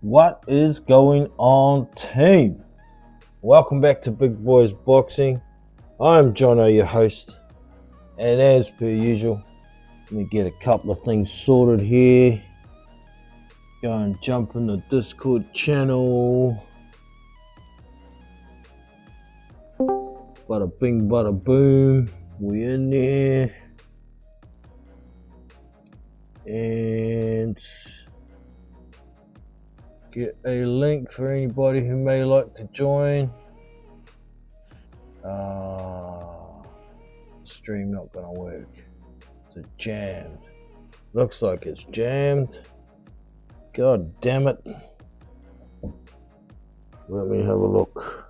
What is going on, team? Welcome back to Big Boys Boxing. I'm Jono, your host, and as per usual, let me get a couple of things sorted here. Go and jump in the Discord channel. Bada bing, bada boom. We in there. And get a link for anybody who may like to join. Stream not gonna work. It's jammed. Looks like it's jammed. God damn it. Let me have a look.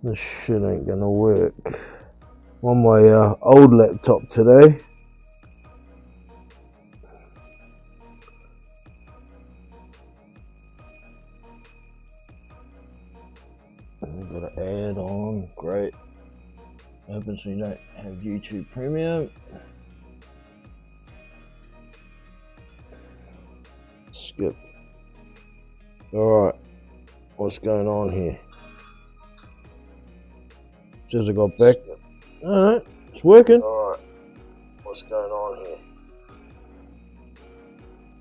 This shit ain't gonna work. I'm on my old laptop today. I've got an add on, great. Happens we don't have YouTube Premium. Skip. Alright, what's going on here? Says I got back. Alright, it's working. Alright, what's going on here?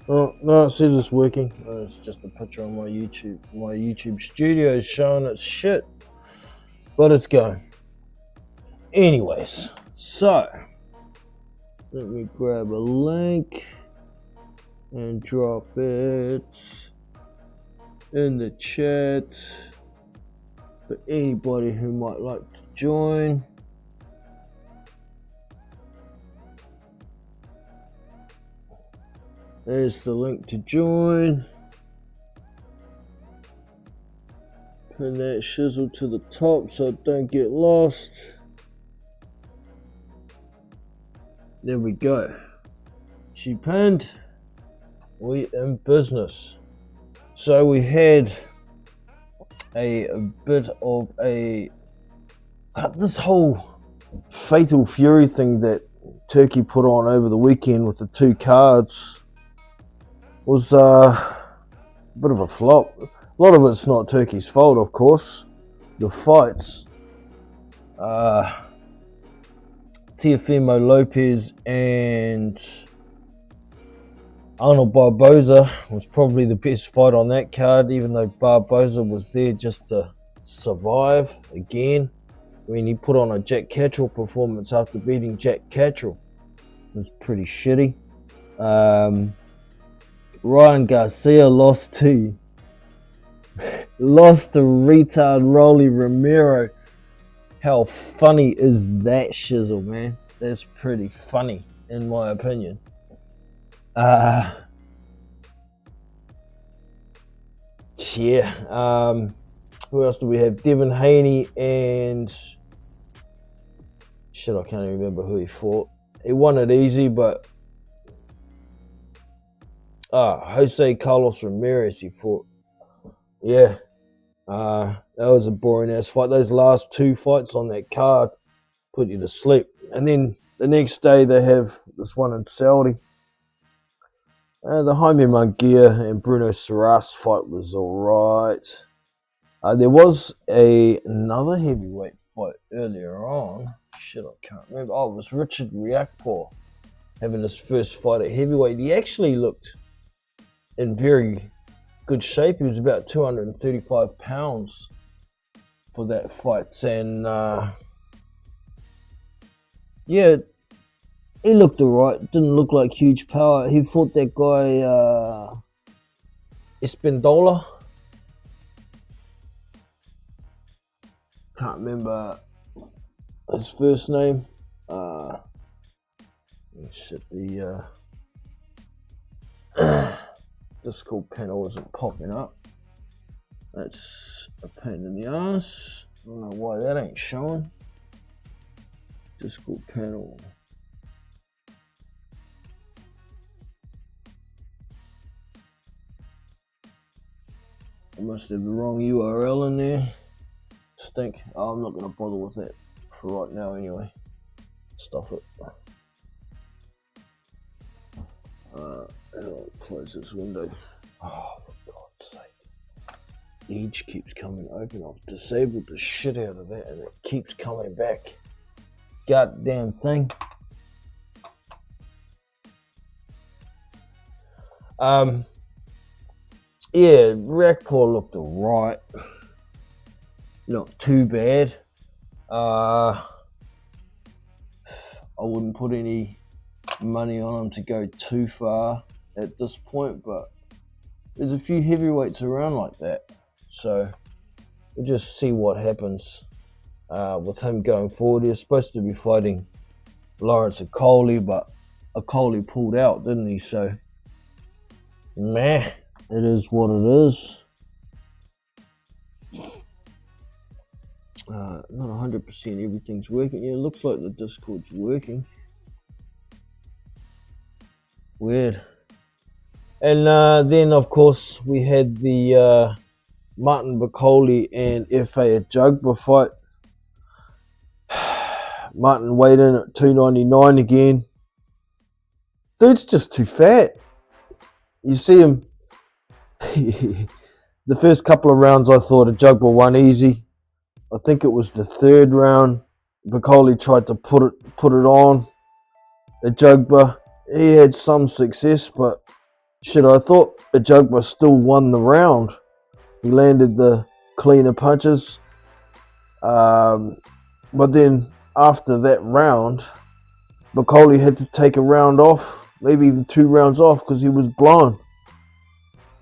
Oh, no, it says it's working. Oh, it's just a picture on my YouTube. My YouTube studio is showing its shit. But it's going. Anyways, so let me grab a link and drop it in the chat for anybody who might like to join. There's the link to join. Pin that shizzle to the top so it don't get lost. There we go. She pinned. We in business. So we had a bit of a this whole Fatal Fury thing that Turkey put on over the weekend with the two cards was a bit of a flop. A lot of it's not Turkey's fault, of course. The fights. Teofimo Lopez and Arnold Barboza was probably the best fight on that card, even though Barboza was there just to survive again. I mean, he put on a Jack Catterall performance after beating Jack Catterall. It was pretty shitty. Ryan Garcia lost to retard Rolly Romero. How funny is that shizzle, man? That's pretty funny, in my opinion. Who else do we have? Devin Haney and shit, I can't even remember who he fought. He won it easy, but Jose Carlos Ramirez he fought. Yeah. That was a boring ass fight. Those last two fights on that card put you to sleep. And then the next day they have this one in Saudi. The Jaime Munguia and Bruno Saras fight was alright. There was another heavyweight fight earlier on. Shit, I can't remember. Oh, it was Richard Riakporhe having his first fight at heavyweight. He actually looked in very good shape. He was about 235 pounds for that fight. And yeah, he looked alright. Didn't look like huge power. He fought that guy Espindola. Can't remember his first name. Shit, the Discord panel isn't popping up. That's a pain in the ass. I don't know why that ain't showing. Discord panel. I must have the wrong URL in there. Stink. Oh, I'm not going to bother with that for right now anyway. Stop it. I'll close this window. Oh, for God's sake. Edge keeps coming open. I've disabled the shit out of that and it keeps coming back. Goddamn thing. Yeah, Rackpaw looked alright. Not too bad. I wouldn't put any money on him to go too far at this point, but there's a few heavyweights around like that, so we'll just see what happens with him going forward. He was supposed to be fighting Lawrence Okolie, but Okolie pulled out, didn't he? So meh, it is what it is. Not 100% everything's working. Yeah, it looks like the Discord's working. Weird. And then of course we had the Martin Bakole and F.A. Ajagba fight. Martin weighed in at 299 again. Dude's just too fat. You see him. The first couple of rounds I thought Ajagba won easy. I think it was the third round. Bakole tried to put it on Ajagba. He had some success, but shit, I thought Ajagba still won the round. He landed the cleaner punches. But then after that round, Bakole had to take a round off, maybe even 2 rounds off, because he was blown.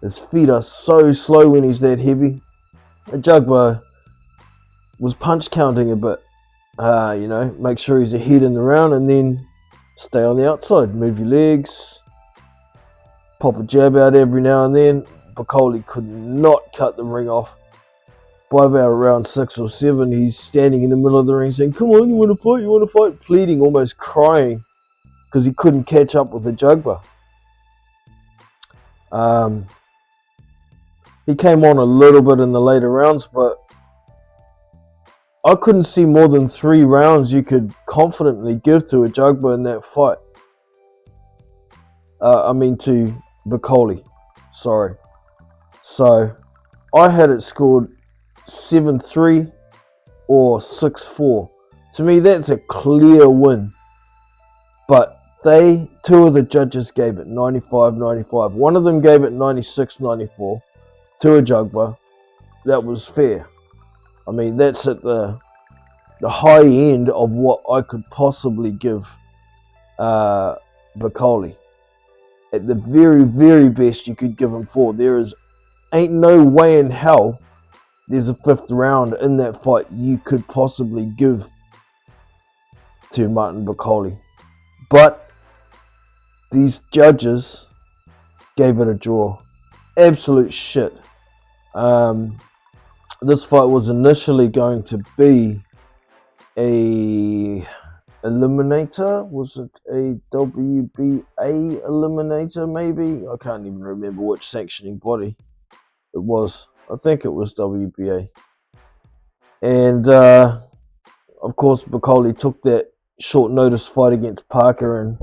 His feet are so slow when he's that heavy. Ajagba was punch counting a bit. Make sure he's ahead in the round and then stay on the outside. Move your legs. Pop a jab out every now and then. Bakole could not cut the ring off. By about round 6 or 7, he's standing in the middle of the ring saying, "Come on, you want to fight? Pleading, almost crying, because he couldn't catch up with Ajagba. He came on a little bit in the later rounds, but I couldn't see more than 3 rounds you could confidently give to Ajagba in that fight. To Bakole. Sorry. So, I had it scored 7-3 or 6-4. To me, that's a clear win. But 2 of the judges gave it 95-95. One of them gave it 96-94 to Ajagba. That was fair. I mean, that's at the high end of what I could possibly give Bakole. At the very, very best you could give him 4. Ain't no way in hell there's a 5th round in that fight you could possibly give to Martin Bakole. But these judges gave it a draw. Absolute shit. This fight was initially going to be a eliminator. Was it a WBA eliminator maybe? I can't even remember which sanctioning body it was. I think it was WBA. And of course Bakole took that short notice fight against Parker and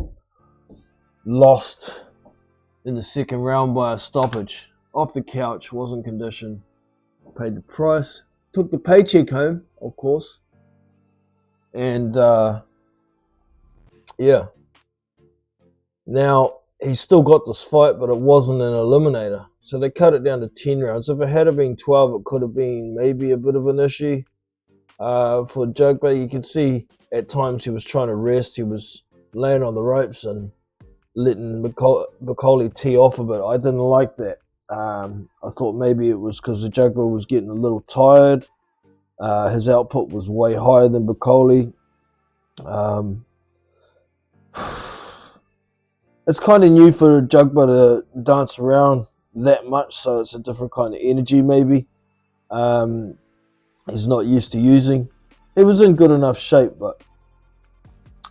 lost in the second round by a stoppage. Off the couch, wasn't conditioned. Paid the price, took the paycheck home, of course, and yeah. Now he's still got this fight, but it wasn't an eliminator, so they cut it down to 10 rounds. If it had been 12, it could have been maybe a bit of an issue for Ajagba. You could see at times he was trying to rest. He was laying on the ropes and letting Bakole tee off a bit. I didn't like that. I thought maybe it was because Ajagba was getting a little tired. His output was way higher than Bakole. It's kind of new for Ajagba to dance around that much, so it's a different kind of energy maybe. He's not used to using. He was in good enough shape, but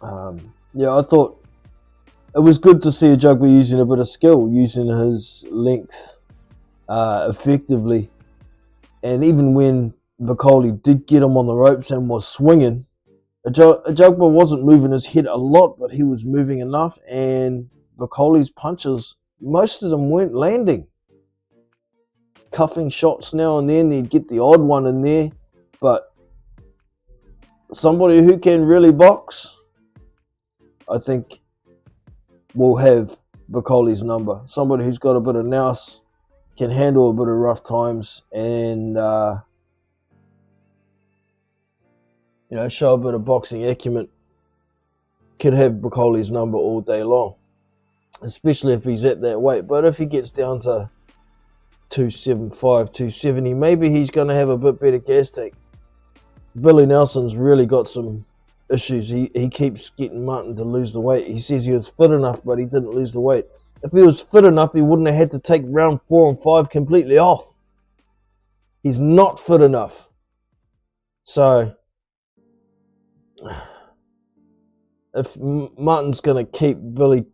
yeah, I thought it was good to see Ajagba using a bit of skill, using his length effectively. And even when Bakole did get him on the ropes and was swinging, Ajagba wasn't moving his head a lot, but he was moving enough, and Bacoli's punches, most of them weren't landing. Cuffing shots now and then, he'd get the odd one in there, but somebody who can really box, I think, will have Bacoli's number. Somebody who's got a bit of nous, can handle a bit of rough times, and show a bit of boxing acumen, could have Bacoli's number all day long, especially if he's at that weight. But if he gets down to 275, 270, maybe he's going to have a bit better gas tank. Billy Nelson's really got some issues. He keeps getting Martin to lose the weight. He says he was fit enough, but he didn't lose the weight. If he was fit enough, he wouldn't have had to take round 4 and 5 completely off. He's not fit enough. So, if Martin's going to keep Billy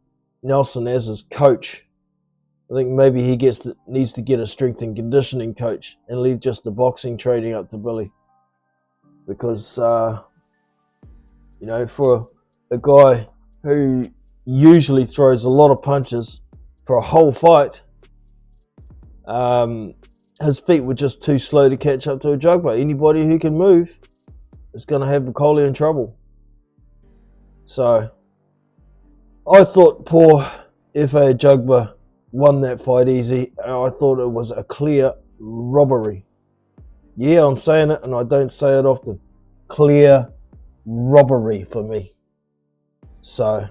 Nelson as his coach, I think maybe he needs to get a strength and conditioning coach and leave just the boxing training up to Billy. Because, for a guy who usually throws a lot of punches for a whole fight, his feet were just too slow to catch up to Ajagba. Anybody who can move is going to have Bacoli in trouble. So, I thought poor F.A. Ajagba won that fight easy. I thought it was a clear robbery. Yeah, I'm saying it, and I don't say it often. Clear robbery for me. So,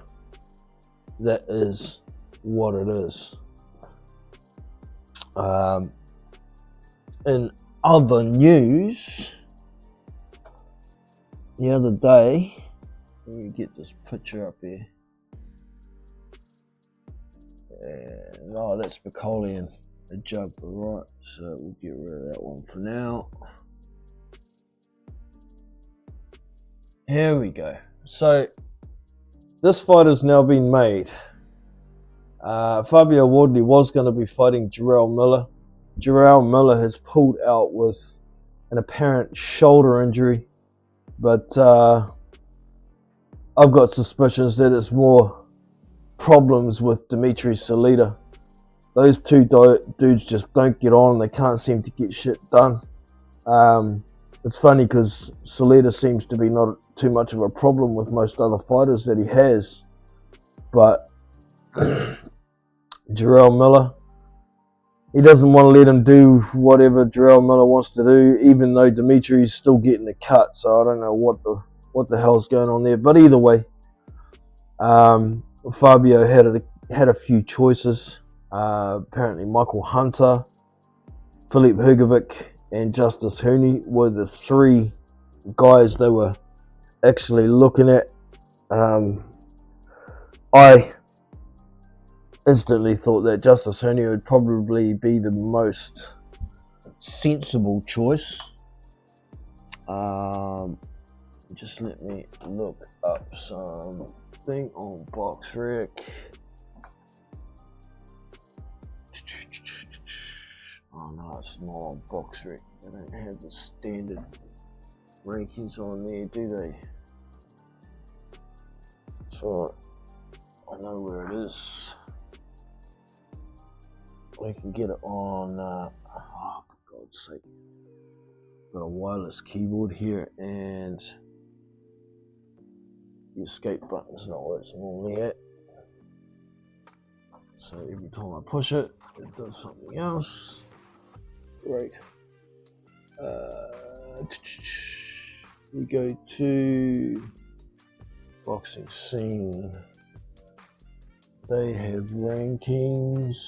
that is what it is. In other news, the other day, let me get this picture up here. And, that's Bacoli and Ajagba, right? So we'll get rid of that one for now. Here we go. So this fight has now been made. Fabio Wardley was going to be fighting Jarrell Miller. Jarrell Miller has pulled out with an apparent shoulder injury, but I've got suspicions that it's more problems with Dimitri Salita. Those two dudes just don't get on. They can't seem to get shit done. It's funny because Salita seems to be not too much of a problem with most other fighters that he has, but Jarrell Miller, he doesn't want to let him do whatever Jarrell Miller wants to do, even though Dimitri's still getting the cut. So I don't know what the hell's going on there. But either way, Fabio had a few choices. Apparently Michael Hunter, Filip Hrgovic, and Justis Huni were the three guys they were actually looking at. I instantly thought that Justis Huni would probably be the most sensible choice. Just let me look up something on BoxRec. Oh no, it's not on BoxRec. They don't have the standard rankings on there, do they? So I know where it is. We can get it on, for God's sake. Got a wireless keyboard here, and the escape button's not where it's normally at. So every time I push it, it does something else. Great. We go to Boxing Scene. They have rankings.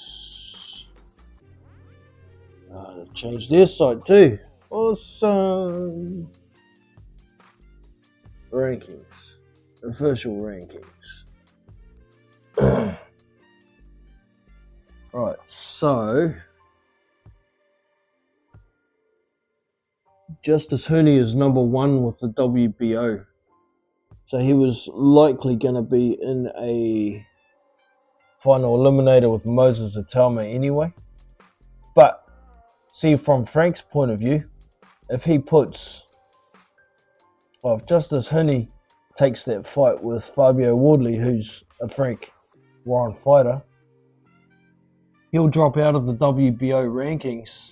They've changed their site too. Awesome. Rankings. Official rankings. Right, so Justis Huni is number 1 with the WBO. So he was likely going to be in a final eliminator with Moses Atalma anyway. But see, from Frank's point of view, if Justis Huni takes that fight with Fabio Wardley, who's a Frank Warren fighter, he'll drop out of the WBO rankings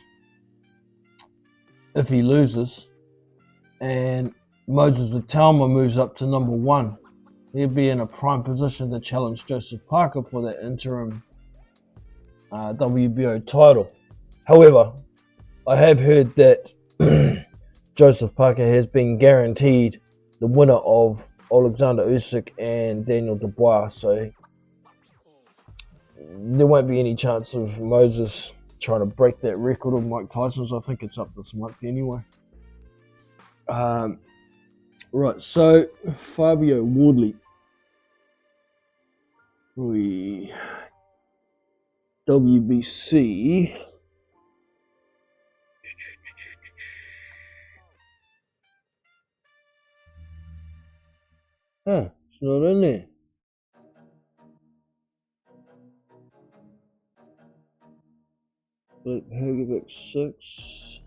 if he loses, and Moses Atalma moves up to number 1. He'll be in a prime position to challenge Joseph Parker for that interim WBO title. However, I have heard that Joseph Parker has been guaranteed the winner of Alexander Usyk and Daniel Dubois, so there won't be any chance of Moses trying to break that record of Mike Tyson's. I think it's up this month anyway. Right, so Fabio Wardley. WBC. It's not in there. Filip Hrgovic 6.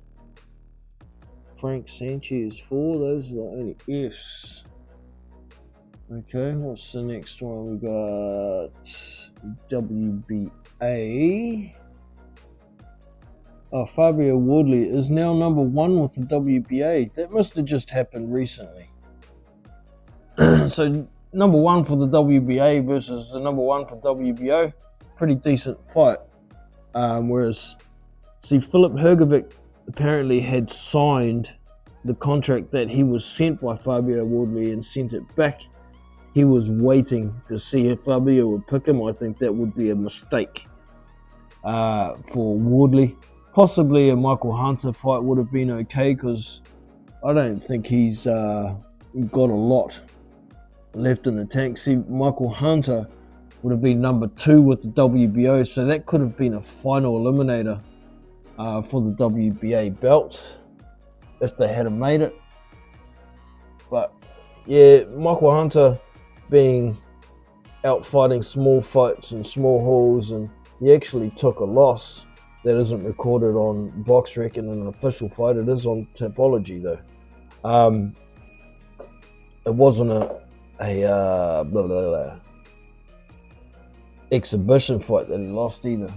Frank Sanchez 4. Those are the only Fs. Okay, what's the next one? We got WBA. Oh, Fabio Wardley is now number 1 with the WBA. That must have just happened recently. So, number 1 for the WBA versus the number 1 for WBO. Pretty decent fight. Whereas, Filip Hrgovic apparently had signed the contract that he was sent by Fabio Wardley and sent it back. He was waiting to see if Fabio would pick him. I think that would be a mistake for Wardley. Possibly a Michael Hunter fight would have been okay, because I don't think he's got a lot left in the tank. See, Michael Hunter would have been number 2 with the WBO, so that could have been a final eliminator for the WBA belt if they had made it. But yeah, Michael Hunter being out fighting small fights and small halls, and he actually took a loss that isn't recorded on BoxRec in an official fight. It is on Tapology though. It wasn't a exhibition fight that he lost either.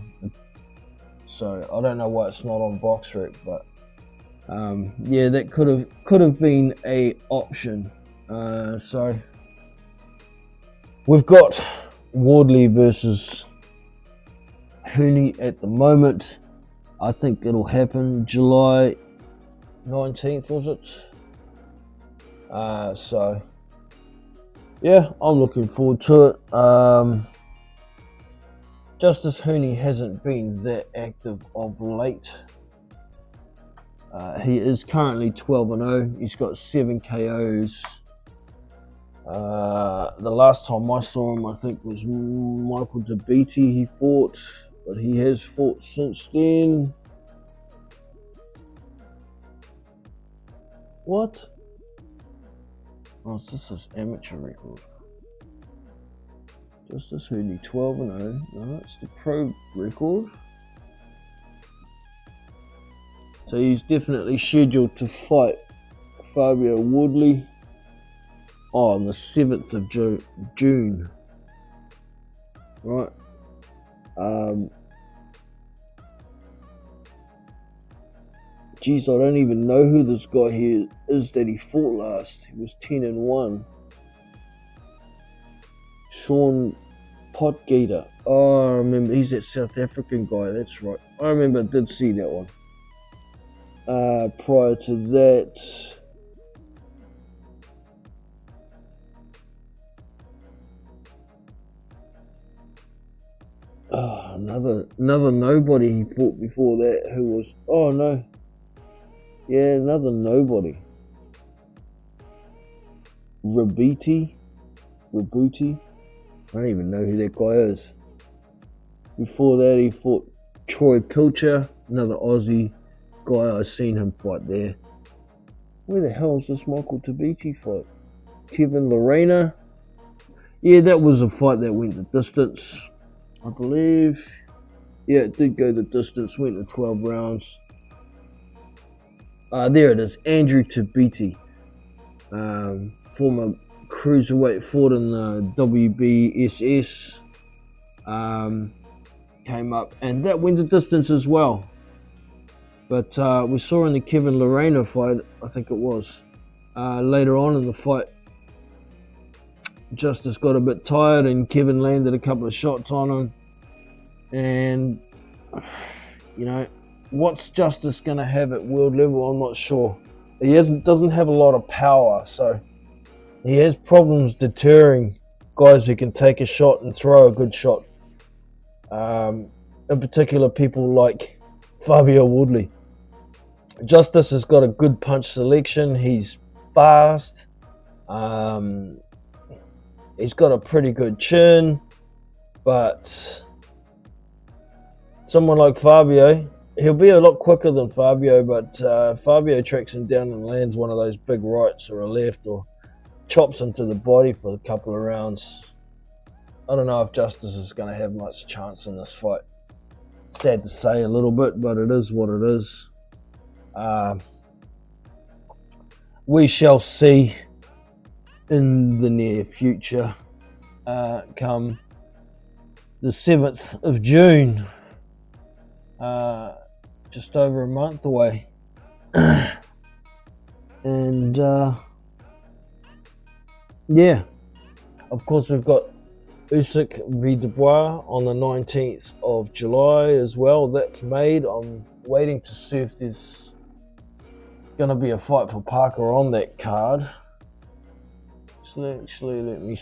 So I don't know why it's not on BoxRec, but yeah, that could have been a option. So we've got Wardley versus Hooney at the moment. I think it'll happen July 19th, was it? So yeah, I'm looking forward to it. Justis Hooney hasn't been that active of late. He is currently 12-0. He's got 7 KOs. The last time I saw him, I think, was Michael Debiti he fought, but he has fought since then. What? Oh, this is amateur record. Justis Hooney 12-0. No, it's the pro record. So he's definitely scheduled to fight Fabio Wardley on the 7th of June. Right. Geez, I don't even know who this guy here is that he fought last. He was 10-1. Sean Potgieter. Oh, I remember. He's that South African guy. That's right. I remember I did see that one. Prior to that, another nobody he fought before that, who was, oh no, yeah, another nobody. Rabuti. I don't even know who that guy is. Before that, he fought Troy Pilcher, another Aussie guy. I've seen him fight there. Where the hell is this Michael Debiti fight? Kevin Lorena. Yeah, that was a fight that went the distance, I believe. Yeah, it did go the distance, went to 12 rounds. There it is, Andrew Debiti, former cruiserweight fought in the WBSS. Came up, and that went the distance as well. But we saw in the Kevin Lerena fight, I think it was, later on in the fight, Justice got a bit tired and Kevin landed a couple of shots on him. And, you know, what's Justice going to have at world level? I'm not sure. He doesn't have a lot of power, so he has problems deterring guys who can take a shot and throw a good shot. In particular, people like Fabio Woodley. Justice has got a good punch selection. He's fast. He's got a pretty good chin, but someone like Fabio, he'll be a lot quicker than Fabio, but Fabio tracks him down and lands one of those big rights or a left or chops him to the body for a couple of rounds. I don't know if Justice is going to have much chance in this fight. Sad to say a little bit, but it is what it is. We shall see in the near future, come the 7th of June, just over a month away. And yeah, of course we've got Usyk v Dubois on the 19th of July as well. That's made. I'm waiting to see if there's going to be a fight for Parker on that card. So actually, let me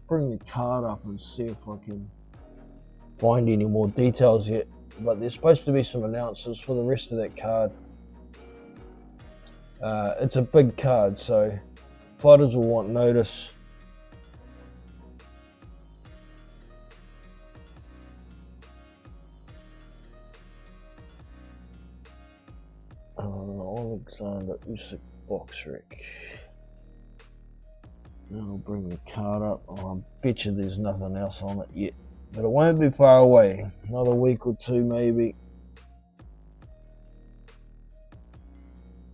bring the card up and see if I can find any more details yet. But there's supposed to be some announcements for the rest of that card. It's a big card, so fighters will want notice. Alexander Usyk Boxrec. I'll bring the card up. I bet you there's nothing else on it yet, but it won't be far away. Another week or two maybe.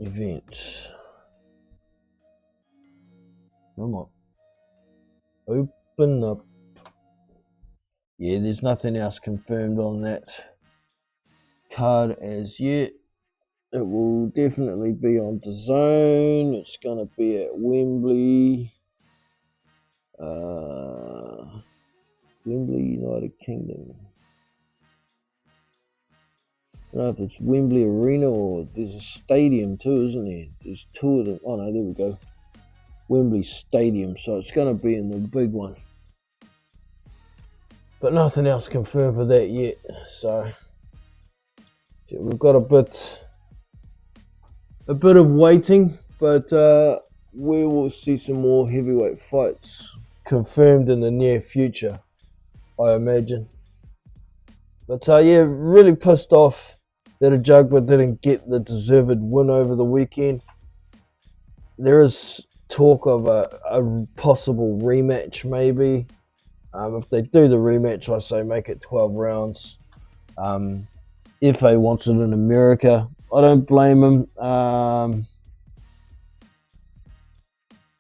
Events. Come on. Open up. Yeah, there's nothing else confirmed on that card as yet. It will definitely be on DAZN. It's going to be at Wembley. Wembley, United Kingdom. I don't know if it's Wembley Arena or there's a stadium too, isn't there? There's two of them. Oh no, there we go. Wembley Stadium. So it's going to be in the big one. But nothing else confirmed for that yet. So yeah, we've got a bit of waiting, but we will see some more heavyweight fights confirmed in the near future, I imagine. But yeah, really pissed off that Ajagba didn't get the deserved win over the weekend. There is talk of a possible rematch maybe. If they do the rematch, I say make it 12 rounds. If they wants it in America, I don't blame him.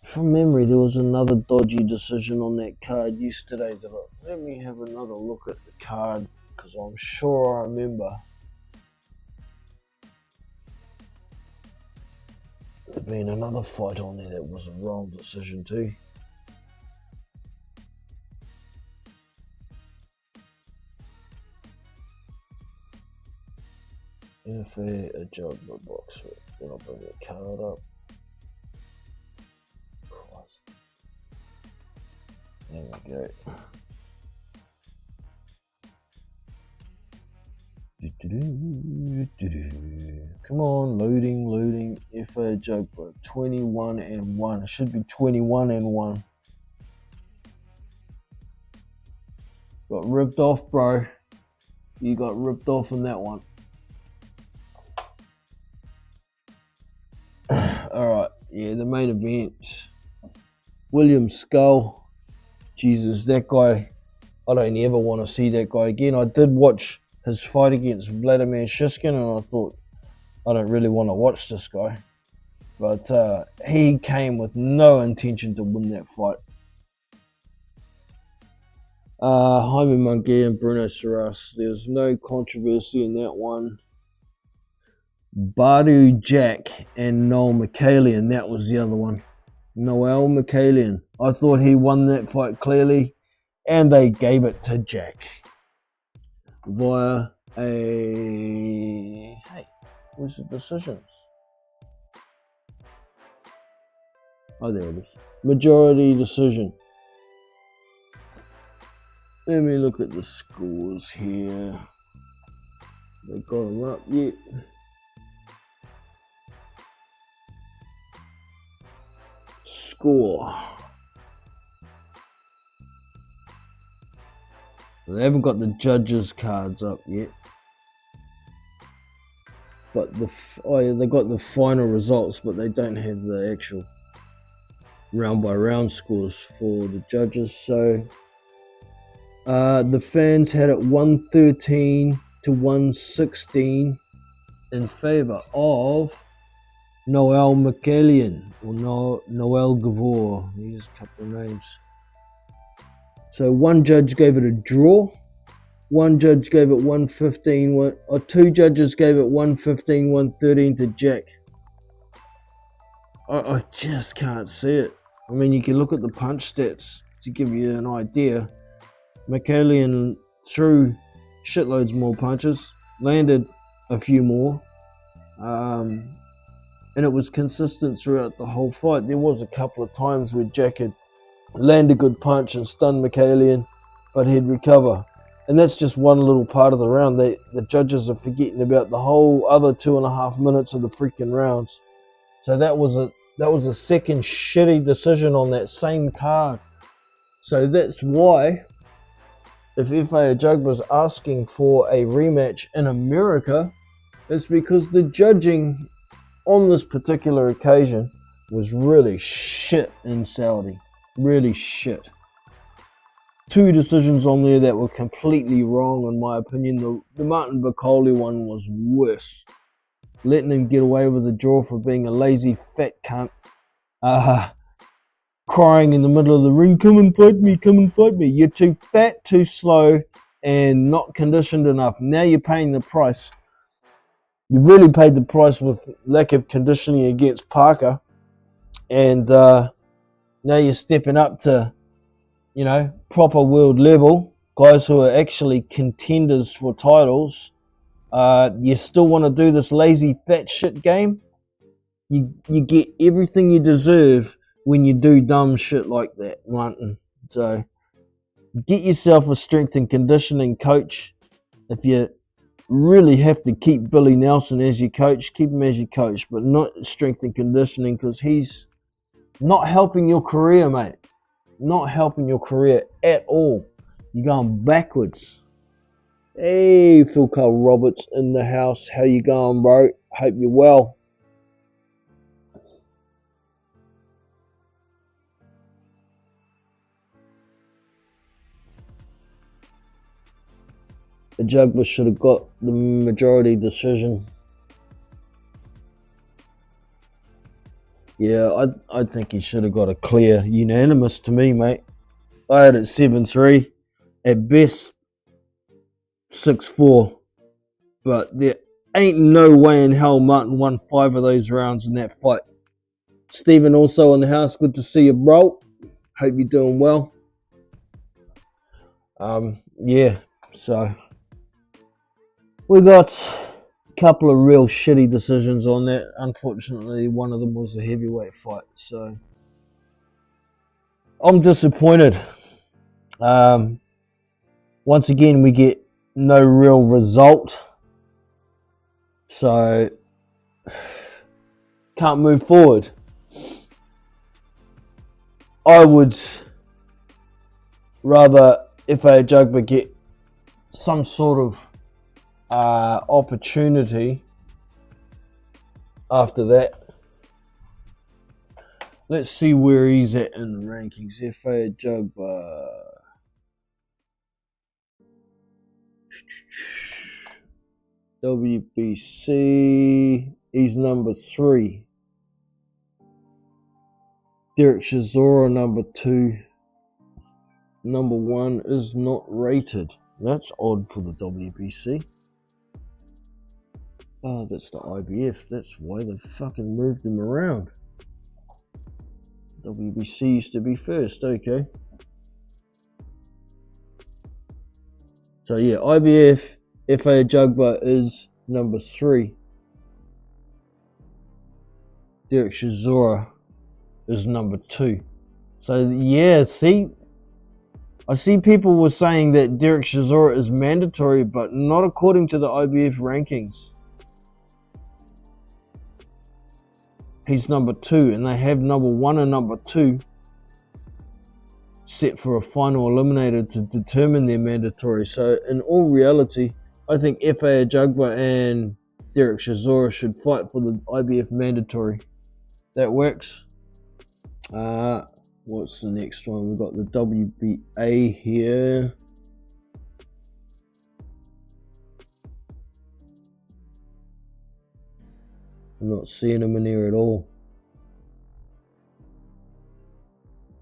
From memory, there was another dodgy decision on that card yesterday. Let me have another look at the card, because I'm sure I remember there being another fight on there that was a wrong decision too. If a job box, then I'll bring the card up. Christ. There we go. Come on, loading. FA joke, bro. 21-1. It should be 21-1. Got ripped off, bro. You got ripped off in that one. Alright, yeah, the main event. William Skull. Jesus, that guy, I don't ever want to see that guy again. I did watch his fight against Vladimir Shishkin and I thought, I don't really want to watch this guy. But he came with no intention to win that fight. Jaime Munguia and Bruno Saras. There's no controversy in that one. Badu Jack and Noel Mikhailian. That was the other one. Noel Mikhailian. I thought he won that fight clearly, and they gave it to Jack via a... Hey, where's the decisions? Oh, there it is. Majority decision. Let me look at the scores here. They got them up yet? Score. They haven't got the judges' cards up yet. But they got the final results, but they don't have the actual round by round scores for the judges. So the fans had it 113 to 116 in favor of Noel Mikhailian or Noel Gavor. Here's a couple of names. So one judge gave it a draw. One judge gave it 115, or two judges gave it 115, 113 to Jack. I just can't see it. I mean, you can look at the punch stats to give you an idea. Mikhailian threw shitloads more punches, landed a few more, and it was consistent throughout the whole fight. There was a couple of times where Jack had landed a good punch and stun Mikhailian, but he'd recover. And that's just one little part of the round. The judges are forgetting about the whole other 2.5 minutes of the freaking rounds. So that was a second shitty decision on that same card. So that's why, if FA Ajagba's asking for a rematch in America, it's because the judging on this particular occasion was really shit in Saudi. Really shit. Two decisions on there that were completely wrong, in my opinion. The Martin Bakole one was worse. Letting him get away with a draw for being a lazy fat cunt. Crying in the middle of the ring, come and fight me, come and fight me. You're too fat, too slow, and not conditioned enough. Now you're paying the price. You really paid the price with lack of conditioning against Parker. And now you're stepping up to, proper world level, guys who are actually contenders for titles. You still want to do this lazy fat shit game? You get everything you deserve when you do dumb shit like that, Martin. So get yourself a strength and conditioning coach. If you really have to keep Billy Nelson as your coach, keep him as your coach, but not strength and conditioning, because he's not helping your career, mate. Not helping your career at all. You're going backwards. Hey, Phil Carl Roberts in the house. How you going, bro? Hope you're well. Ajagba should have got the majority decision. Yeah, I think he should have got a clear unanimous to me, mate. I had it 7-3. At best, 6-4. But there ain't no way in hell Martin won 5 of those rounds in that fight. Stephen also in the house. Good to see you, bro. Hope you're doing well. Yeah, so we got a couple of real shitty decisions on that. Unfortunately, one of them was a heavyweight fight, so I'm disappointed. Once again, we get no real result, so can't move forward. I would rather, if a Ajagba get some sort of opportunity after that. Let's see where he's at in the rankings. FA Ajagba. WBC. He's number 3. Derek Chisora, number 2. Number 1 is not rated. That's odd for the WBC. Oh, that's the IBF. That's why they fucking moved him around. WBC used to be first, okay. So yeah, IBF, FA Ajagba is number 3. Derek Chisora is number 2. So yeah, see, I see people were saying that Derek Chisora is mandatory, but not according to the IBF rankings. He's number 2, and they have number 1 and number 2 set for a final eliminator to determine their mandatory. So in all reality, I think FA Ajagba and Derek Chisora should fight for the IBF mandatory. That works. What's the next one? We've got the WBA here. I'm not seeing him in here at all.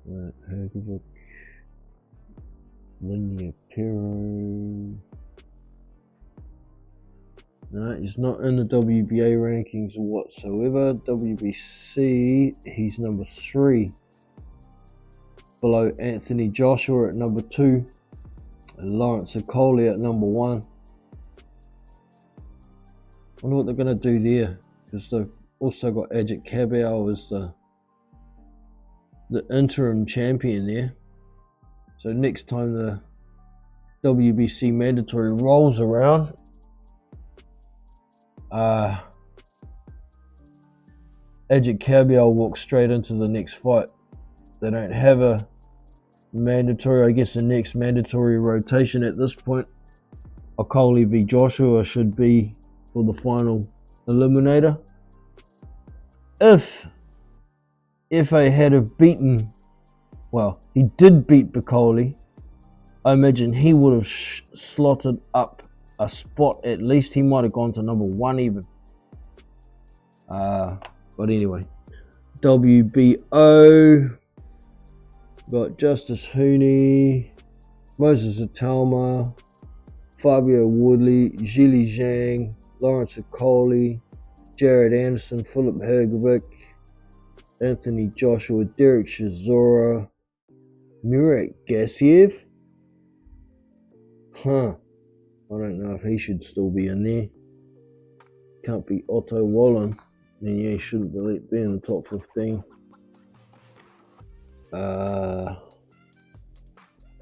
Right, Hergovic, Linia Pero. No, he's not in the WBA rankings whatsoever. WBC, he's number 3. Below Anthony Joshua at number 2. And Lawrence Okoli at number 1. I wonder what they're going to do there. Because they've also got Ajit Cabell as the interim champion there. So next time the WBC mandatory rolls around, Ajit Cabell walks straight into the next fight. They don't have a mandatory, I guess the next mandatory rotation at this point. Okoli v Joshua should be for the final eliminator. If FA had have beaten, well, he did beat Okoli, I imagine he would have slotted up a spot. At least he might have gone to number 1 even. But anyway, WBO, got Justice Hooney, Moses Atalma, Fabio Woodley, Zhili Zhang, Lawrence Okoli, Jared Anderson, Philip Hergovic, Anthony Joshua, Derek Chisora, Murat Gassiev. I don't know if he should still be in there. Can't be Otto Wallen. Then yeah, he shouldn't be in the top 15.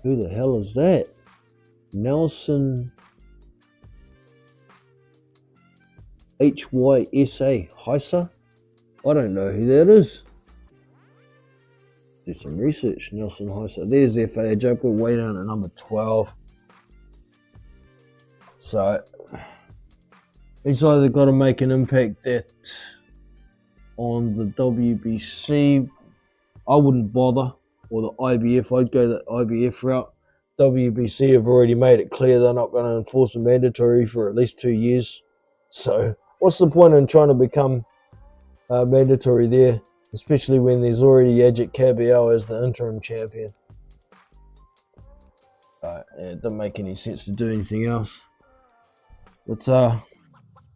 Who the hell is that? Nelson HYSA Heisa? I don't know who that is. Do some research. Nelson Heisa. There's FA Ajagba way down at number 12. So he's either got to make an impact on the WBC. I wouldn't bother, or the IBF. I'd go the IBF route. WBC have already made it clear they're not going to enforce a mandatory for at least 2 years. So what's the point in trying to become mandatory there, especially when there's already Ajit Cabell as the interim champion? It doesn't make any sense to do anything else. But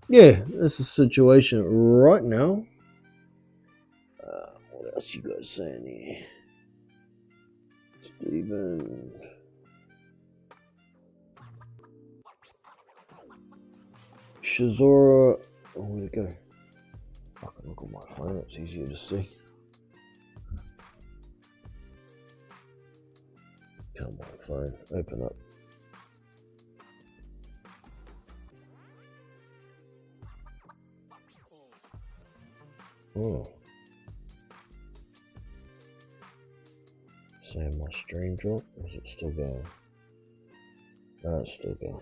yeah, that's the situation right now. What else you guys saying here? Stephen. Chisora. Oh, where'd it go? I can look at my phone, it's easier to see. Come on, phone, open up. Oh. Saying my stream dropped, or is it still going? No, it's still going.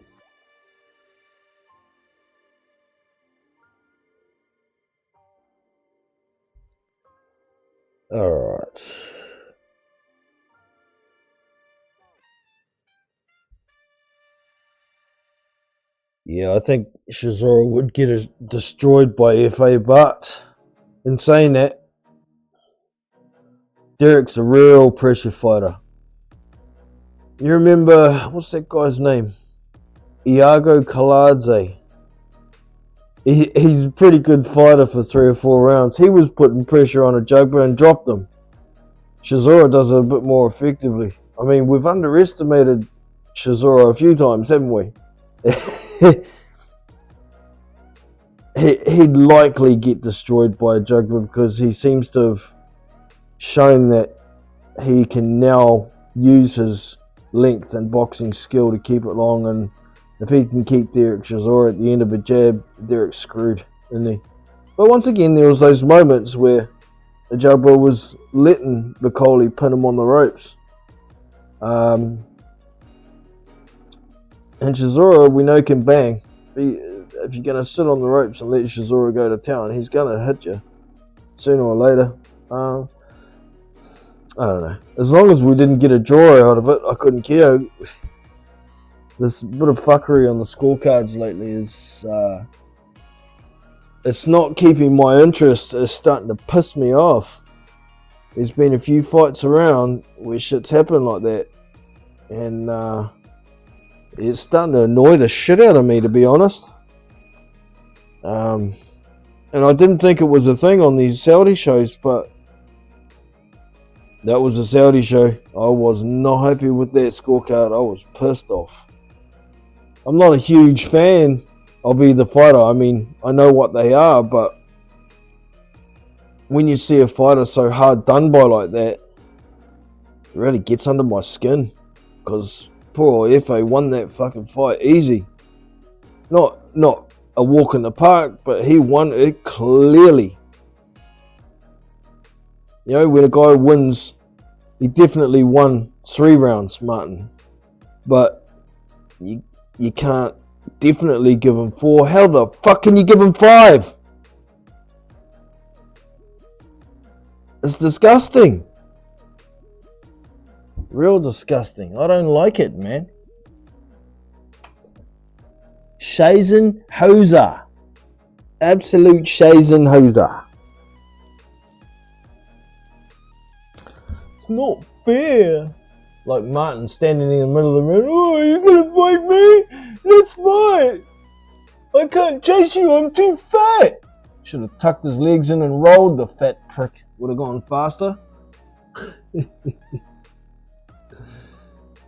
Alright. Yeah, I think Chisora would get destroyed by FA, but in saying that, Derek's a real pressure fighter. You remember, what's that guy's name? Iago Kaladze. He's a pretty good fighter for 3 or 4 rounds. He was putting pressure on Ajagba and dropped him. Chisora does it a bit more effectively. I mean, we've underestimated Chisora a few times, haven't we? He'd likely get destroyed by Ajagba because he seems to have shown that he can now use his length and boxing skill to keep it long, and if he can keep Derek Chisora at the end of a jab, Derek's screwed, isn't he? But once again, there was those moments where Ajagba was letting Bakole pin him on the ropes. And Chisora, we know, can bang. If you're going to sit on the ropes and let Chisora go to town, he's going to hit you sooner or later. I don't know. As long as we didn't get a draw out of it, I couldn't care. This bit of fuckery on the scorecards lately is... it's not keeping my interest. It's starting to piss me off. There's been a few fights around where shit's happened like that. And it's starting to annoy the shit out of me, to be honest. And I didn't think it was a thing on these Saudi shows, but that was a Saudi show. I was not happy with that scorecard. I was pissed off. I'm not a huge fan of either fighter. I mean, I know what they are, but when you see a fighter so hard done by like that, it really gets under my skin. Because poor Efe won that fucking fight easy. Not a walk in the park, but he won it clearly. You know, when a guy wins, he definitely won 3 rounds, Martin. But you can't definitely give him 4. How the fuck can you give him 5? It's disgusting. Real disgusting. I don't like it, man. Shazen Hoser. Absolute Shazen Hoser. It's not fair. Like Martin standing in the middle of the room. Oh, are you gonna fight me? Let's fight. I can't chase you, I'm too fat. Should have tucked his legs in and rolled, the fat prick. Would have gone faster.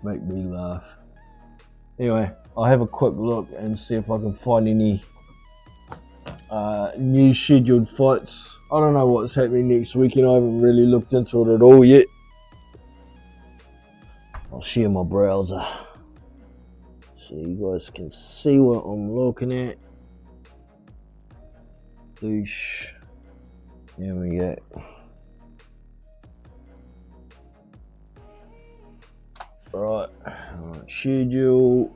Make me laugh. Anyway, I'll have a quick look and see if I can find any new scheduled fights. I don't know what's happening next weekend. I haven't really looked into it at all yet. I'll share my browser so you guys can see what I'm looking at. Boosh. Here we go. Right, schedule.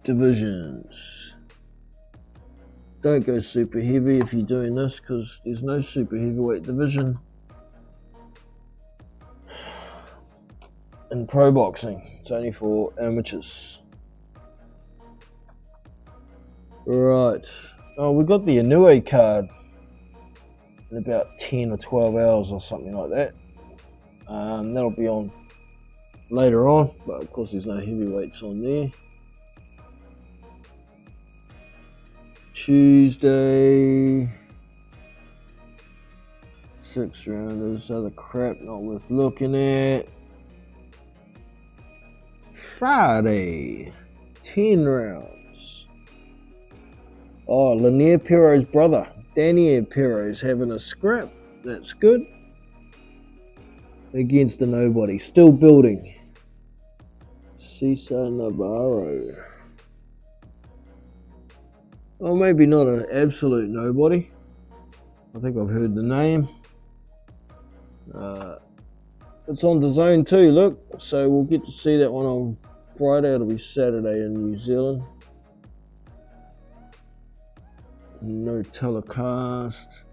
Divisions. Don't go super heavy if you're doing this, because there's no super heavyweight division in pro boxing. It's only for amateurs. Right. Oh, we got the Inoue card in about 10 or 12 hours or something like that. That'll be on later on, but of course there's no heavyweights on there. Tuesday, 6 rounders, other crap not worth looking at. Friday, 10 rounds. Oh, Lanier Perro's brother, Daniel Perro's having a scrap. That's good. Against the nobody, still building. Cesar Navarro. Well, maybe not an absolute nobody. I think I've heard the name. It's on DAZN too, look. So we'll get to see that one on Friday. It'll be Saturday in New Zealand. No telecast.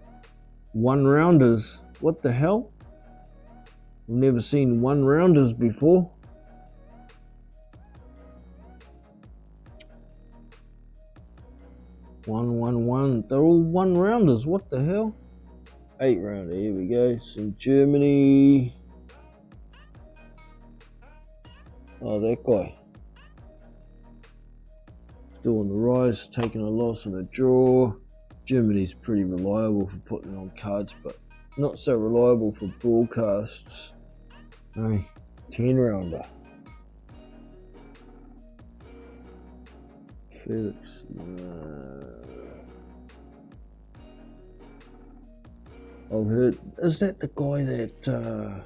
1 rounders. What the hell? I've never seen 1 rounders before. 1-1-1. They're all 1-rounders. What the hell? 8-rounder. Here we go. Some Germany. Oh, that guy. Still on the rise, taking a loss and a draw. Germany's pretty reliable for putting on cards, but not so reliable for broadcasts. Hey, 10-rounder. Felix. I've heard. Is that the guy that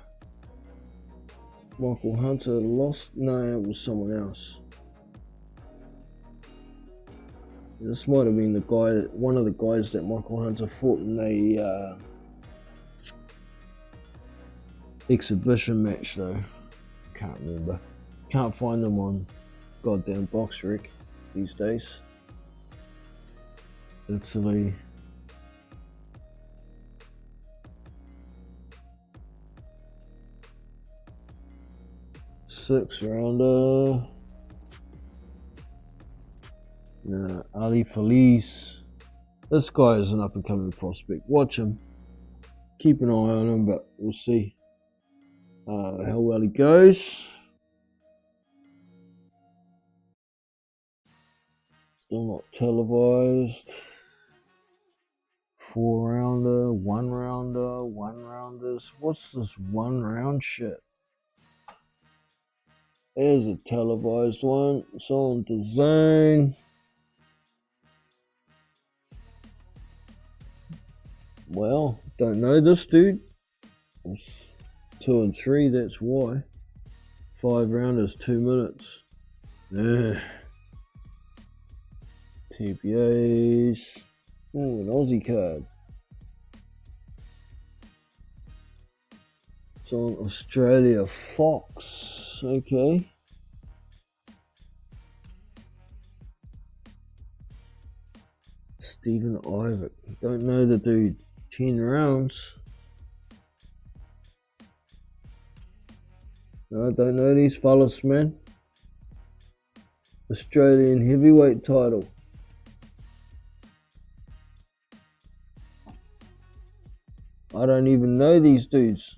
Michael Hunter lost? No, it was someone else. This might have been the guy, one of the guys that Michael Hunter fought in a exhibition match, though. Can't remember. Can't find them on goddamn BoxRec these days. Italy. Six-rounder. Ali Feliz. This guy is an up-and-coming prospect. Watch him. Keep an eye on him, but we'll see how well he goes. Still not televised. 4-rounder, 1-rounder, 1-rounders. What's this 1-round shit? There's a televised one. It's on the zone. Well, don't know this dude. It's 2 and 3, that's why. 5-rounders, 2 minutes. TPAs. Ooh, an Aussie card. It's on Australia Fox. Okay. Stephen Ivic. Don't know the dude. 10 rounds. I don't know these fellas, man. Australian heavyweight title. I don't even know these dudes.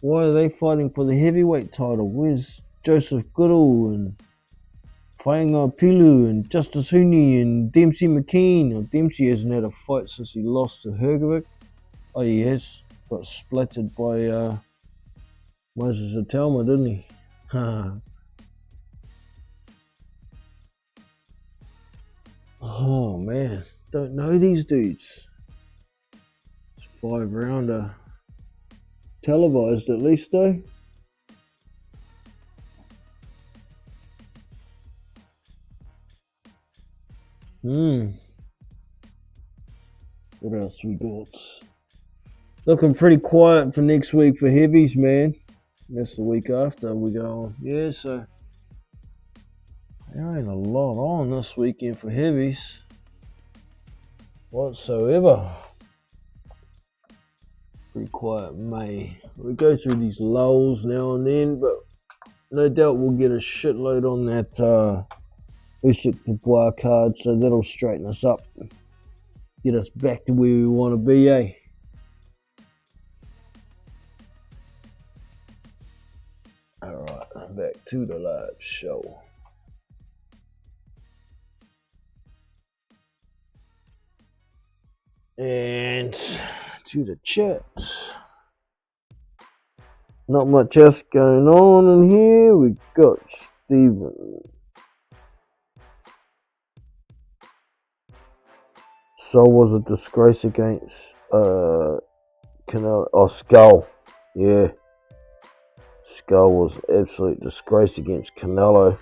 Why are they fighting for the heavyweight title? Where's Joseph Goodall and Whainga Pilu and Justice Huni and Dempsey McKean? Well, Dempsey hasn't had a fight since he lost to Hrgovic. Oh, he has. Got splattered by Moses Atelma, didn't he? Oh, man. Don't know these dudes. 5-rounder. Televised at least, though. What else we got? Looking pretty quiet for next week for heavies, man. That's the week after we go on. Yeah, so there ain't a lot on this weekend for heavies whatsoever. Pretty quiet May. We go through these lulls now and then, but no doubt we'll get a shitload on that Usyk Dubois card, so that'll straighten us up, get us back to where we want to be, eh? Alright, back to the live show. And to the chat. Not much else going on in here. We got Steven. So was a disgrace against Canelo. Oh, Skull. Yeah. Skull was an absolute disgrace against Canelo.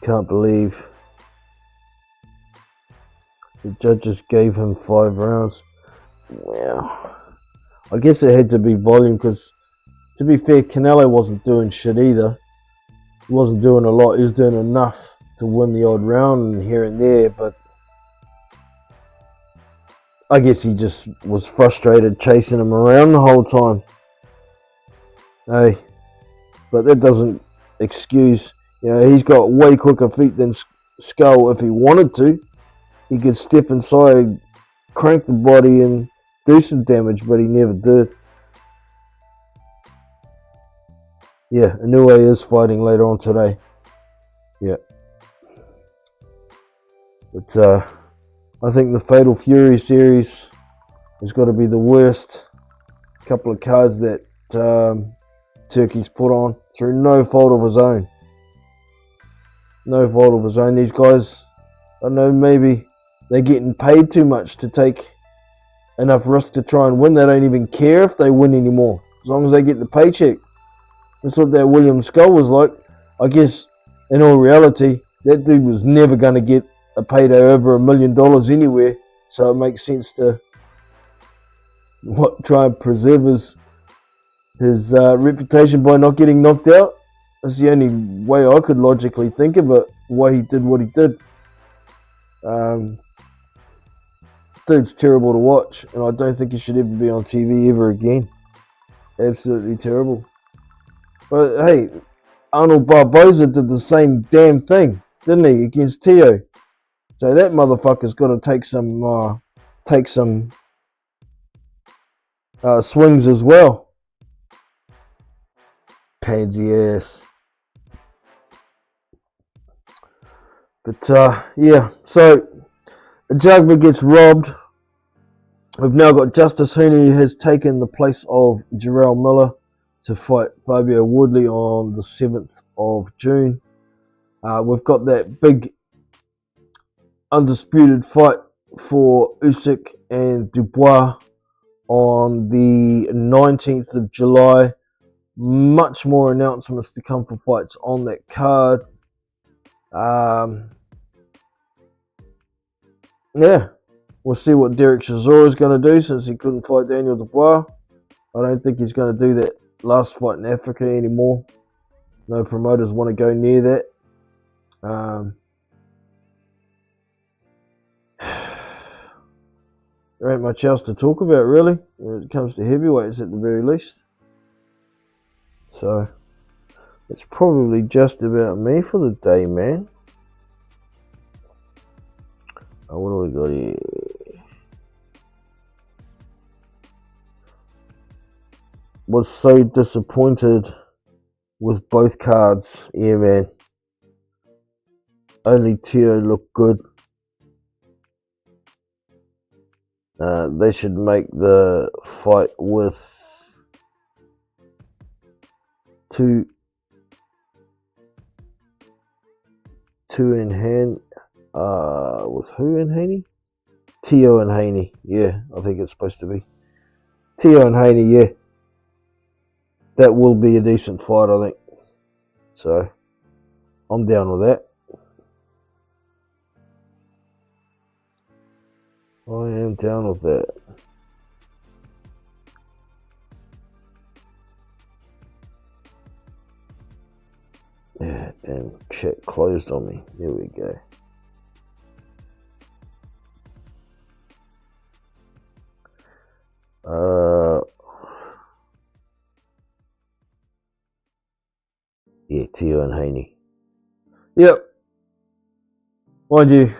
Can't believe the judges gave him 5 rounds. Well, I guess it had to be volume because, to be fair, Canelo wasn't doing shit either. He wasn't doing a lot. He was doing enough to win the odd round here and there, but I guess he just was frustrated chasing him around the whole time. Hey, but that doesn't excuse You know, he's got way quicker feet than Skull. If he wanted to, he could step inside, crank the body, and do some damage, but he never did. Yeah, Inoue is fighting later on today. Yeah. But I think the Fatal Fury series has got to be the worst couple of cards that Turkey's put on through no fault of his own. No fault of his own. These guys, I don't know, maybe they're getting paid too much to take enough risk to try and win. They don't even care if they win anymore, as long as they get the paycheck. That's what that William Skull was like. I guess in all reality, that dude was never going to get a payday over $1 million anywhere, so it makes sense to try and preserve his reputation by not getting knocked out. That's the only way I could logically think of it, why he did what he did. Dude's terrible to watch, and I don't think he should ever be on TV ever again. Absolutely terrible. But hey, Arnold Barboza did the same damn thing, didn't he, against Teo? So that motherfucker's got to take some swings as well. Pansy ass. But yeah, so Ajagba gets robbed. We've now got Justice Hooney, who has taken the place of Jarrell Miller to fight Fabio Woodley on the 7th of June. We've got that big undisputed fight for Usyk and Dubois on the 19th of July. Much more announcements to come for fights on that card. Yeah, we'll see what Derek Chisora is going to do, since he couldn't fight Daniel Dubois. I don't think he's going to do that last fight in Africa anymore. No promoters want to go near that. There ain't much else to talk about, really, when it comes to heavyweights at the very least. So, it's probably just about me for the day, man. What do we got here? Was so disappointed with both cards. Yeah, man. Only Teo looked good. They should make the fight with two in hand. With who in Haney? Teo and Haney. Yeah, I think it's supposed to be Teo and Haney. Yeah, that will be a decent fight, I think. So I'm down with that. I am down with that. Yeah, damn, chat closed on me. Here we go. Yeah, Teo and Haney. Yep. Mind you,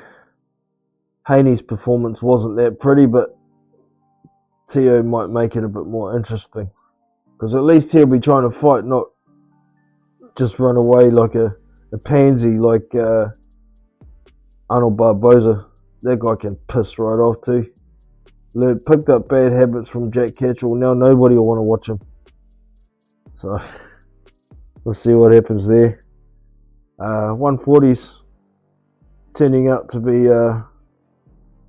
Haney's performance wasn't that pretty, but Teo might make it a bit more interesting. Because at least he'll be trying to fight, not just run away like a pansy like Arnold Barboza. That guy can piss right off too. Picked up bad habits from Jack Catterall. Now nobody will want to watch him. So we'll see what happens there. 140's turning out to be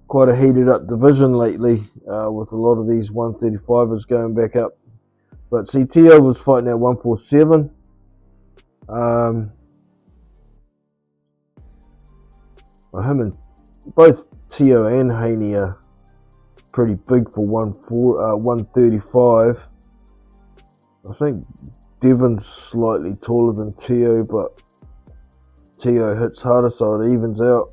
quite a heated up division lately, with a lot of these 135ers going back up. But see, Teo was fighting at 147. Him and both Teo and Haney are pretty big for 135. I think Devon's slightly taller than Teo, but Teo hits harder, so it evens out.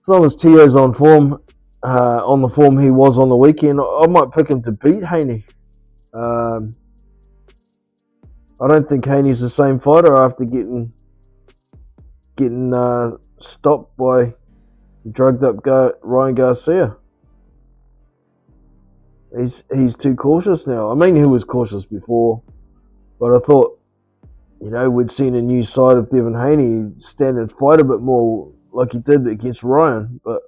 As long as Teo's on form, on the form he was on the weekend, I might pick him to beat Haney. I don't think Haney's the same fighter after getting getting stopped by drugged up Ryan Garcia. He's too cautious now. I mean, he was cautious before, but I thought, we'd seen a new side of Devin Haney stand and fight a bit more like he did against Ryan, but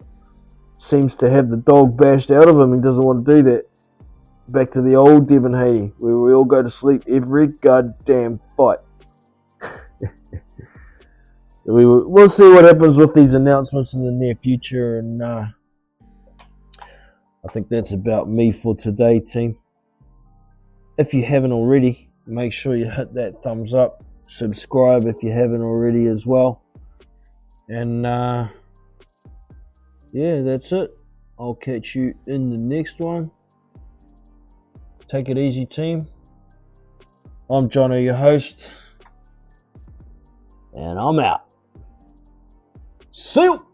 seems to have the dog bashed out of him. He doesn't want to do that. Back to the old Devin Haney, where we all go to sleep every goddamn fight. We'll see what happens with these announcements in the near future, and I think that's about me for today, team. If you haven't already, make sure you hit that thumbs up, subscribe if you haven't already as well, and yeah, that's it. I'll catch you in the next one. Take it easy, team. I'm Jono, your host, and I'm out. See you.